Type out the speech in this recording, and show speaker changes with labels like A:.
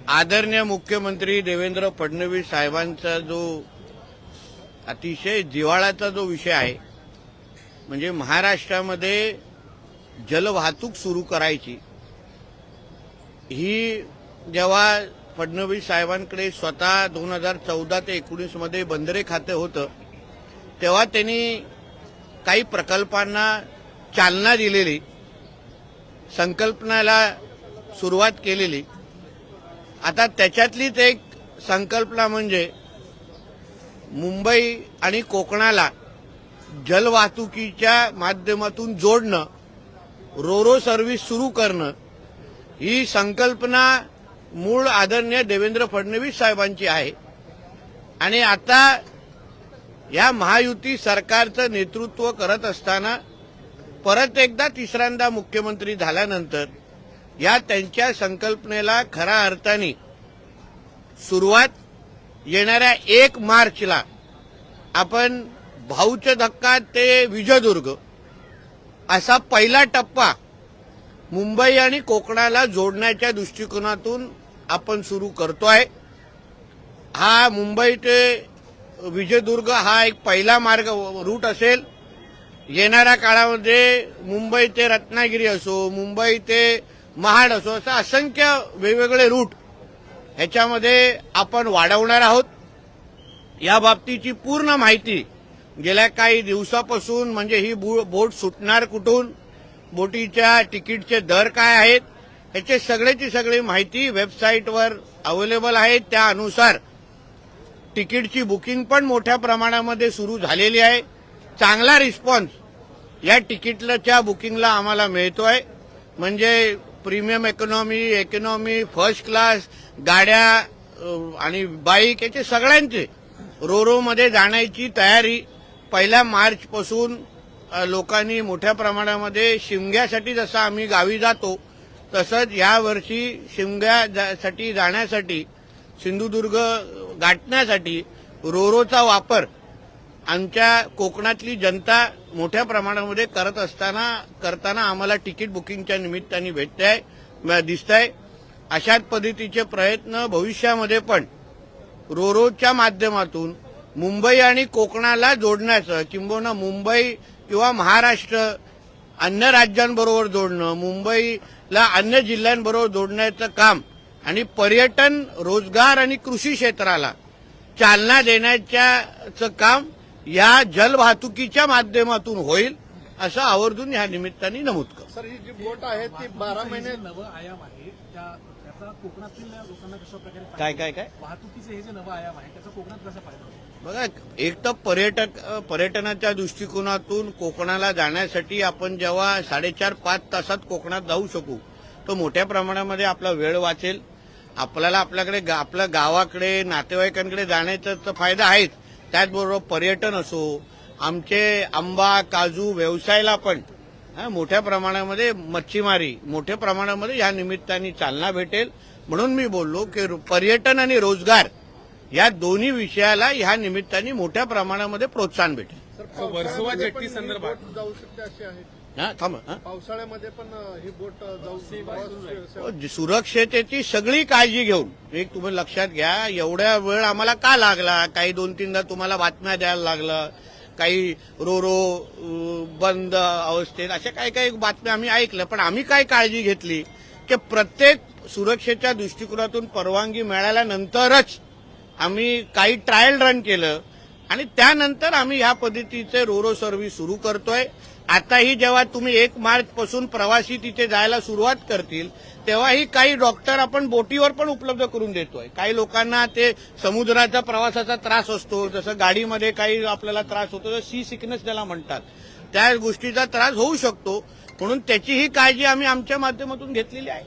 A: आदरणीय मुख्यमंत्री देवेंद्र फडणवीस साहेबांचा जो अतिशय जिव्हाळ्याचा जो विषय आहे, म्हणजे महाराष्ट्रामध्ये जलवाहतूक सुरू करायची, ही जेव्हा फडणवीस साहेबांकडे स्वतः 2014 ते 19 मध्ये बंदरे खाते होतं, तेव्हा त्यांनी काही प्रकल्पांना चालना दिलेली, संकल्पनाला सुरुवात केलेली. आता त्याच्यातलीच एक संकल्पना म्हणजे मुंबई आणि कोकणाला जलवाहतुकीच्या माध्यमातून जोडणं, रोरो सर्व्हिस सुरू करणं. ही संकल्पना मूळ आदरणीय देवेंद्र फडणवीस साहेबांची आहे. आणि आता या महायुती सरकारचं नेतृत्व करत असताना परत एकदा तिसऱ्यांदा मुख्यमंत्री झाल्यानंतर या त्यांच्या संकल्पनेला खऱ्या अर्थाने सुरुवात येणाऱ्या 1 मार्चला आपण भाऊचे धक्का ते विजयदुर्ग असा पहिला टप्पा मुंबई आणि कोकणाला जोडण्याच्या दृष्टिकोनातून आपण सुरू करतोय. हा मुंबई ते विजयदुर्ग हा एक पहिला मार्ग रूट असेल. येणाऱ्या काळामध्ये मुंबई ते रत्नागिरी असो, मुंबई ते महाड असो, असं असंख्य वेगवेगळे रूट ह्याच्यामध्ये आपण वाढवणार आहोत. या बाबतीची पूर्ण माहिती गेल्या काही दिवसापासून, म्हणजे ही बोट सुटणार कुठून, बोटीच्या तिकीटचे दर काय आहेत, ह्याचे सगळ्याची सगळी माहिती वेबसाईटवर अवेलेबल आहे. त्यानुसार तिकीटची बुकिंग पण मोठ्या प्रमाणामध्ये सुरू झालेली आहे. चांगला रिस्पॉन्स या तिकीटच्या बुकिंगला आम्हाला मिळतोय. म्हणजे प्रीमियम इकॉनॉमी, फर्स्ट क्लास गाड्या आणि बाईक याचे सगळ्यांचे रोरोमध्ये जाण्याची तयारी 1 मार्चपासून लोकांनी मोठ्या प्रमाणामध्ये शिमग्यासाठी, जसं आम्ही गावी जातो तसंच यावर्षी शिमग्यासाठी जाण्यासाठी, सिंधुदुर्ग गाठण्यासाठी रोरोचा वापर आमच्या कोकणातली जनता मोठ्या प्रमाणामध्ये करताना आम्हाला तिकीट बुकिंगच्या निमित्ताने दिसतंय. अशाच पद्धतीचे प्रयत्न भविष्यामध्ये पण रोरोच्या माध्यमातून मुंबई आणि कोकणाला जोडण्याचं, किंबहुना मुंबई किंवा महाराष्ट्र अन्य राज्यांबरोबर जोडणं, मुंबईला अन्य जिल्ह्यांबरोबर जोडण्याचं काम आणि पर्यटन, रोजगार आणि कृषी क्षेत्राला चालना देण्याचं काम या जलवाहतुकीच्या माध्यमातून होईल, असं आवर्जून या निमित्ताने नमूद करतो.
B: सर, ही जी बोट आहे ती 12 महिने
C: नवं आयाम आहे, त्याचा कोकणातील लोकांना कशा प्रकारे
A: काय
C: वाहतुकीचे हे जे नवं आयाम आहे त्याचा कोकणात कसा फायदा होतो?
A: बघा, एक तर पर्यटनाच्या दृष्टिकोनातून कोकणाला जाण्यासाठी आपण जेव्हा 4.5-5 तासात कोकणात जाऊ शकू, तो मोठ्या प्रमाणामध्ये आपला वेळ वाचेल. आपल्याला आपल्या गावाकडे, नातेवाईकांकडे जाण्याचा फायदा आहेच. त्याचबरोबर पर्यटन असो, आमचे आंबा, काजू व्यवसायाला पण मोठ्या प्रमाणामध्ये, मच्छीमारी मोठ्या प्रमाणामध्ये या निमित्ताने चालना भेटेल. म्हणून मी बोललो की पर्यटन आणि रोजगार या दोन्ही विषयाला ह्या निमित्ताने मोठ्या प्रमाणामध्ये प्रोत्साहन भेटेल.
B: वर्सोवा जेट्टी संदर्भात जाऊ शकते अशी आहे. पावसाळ्यामध्ये पण ही बोट जाऊ.
A: सुरक्षतेची सगळी काळजी घेऊन, एक तुम्ही लक्षात घ्या, एवढ्या वेळ आम्हाला का लागला, काही 2-3दा तुम्हाला बातम्या द्यायला लागलं, काही रोरो बंद अवस्थेत, अशा काही बातम्या आम्ही ऐकल्या. पण आम्ही काय काळजी घेतली की प्रत्येक सुरक्षेच्या दृष्टिकोनातून परवानगी मिळाल्यानंतरच आम्ही काही ट्रायल रन केलं आणि त्यानंतर आम्ही ह्या पद्धतीचे रोरो सर्व्हिस सुरू करतोय. आताही जेव्हा तुम्ही 1 मार्चपासून प्रवासी तिथे जायला सुरुवात करतील, तेव्हाही काही डॉक्टर आपण बोटीवर पण उपलब्ध करून देतोय. काही लोकांना ते समुद्राचा प्रवासाचा त्रास असतो, जसं गाडीमध्ये काही आपल्याला त्रास होतो, सी सिकनेस त्याला म्हणतात, त्या गोष्टीचा त्रास होऊ शकतो. म्हणून त्याचीही काळजी आम्ही आमच्या माध्यमातून घेतलेली आहे.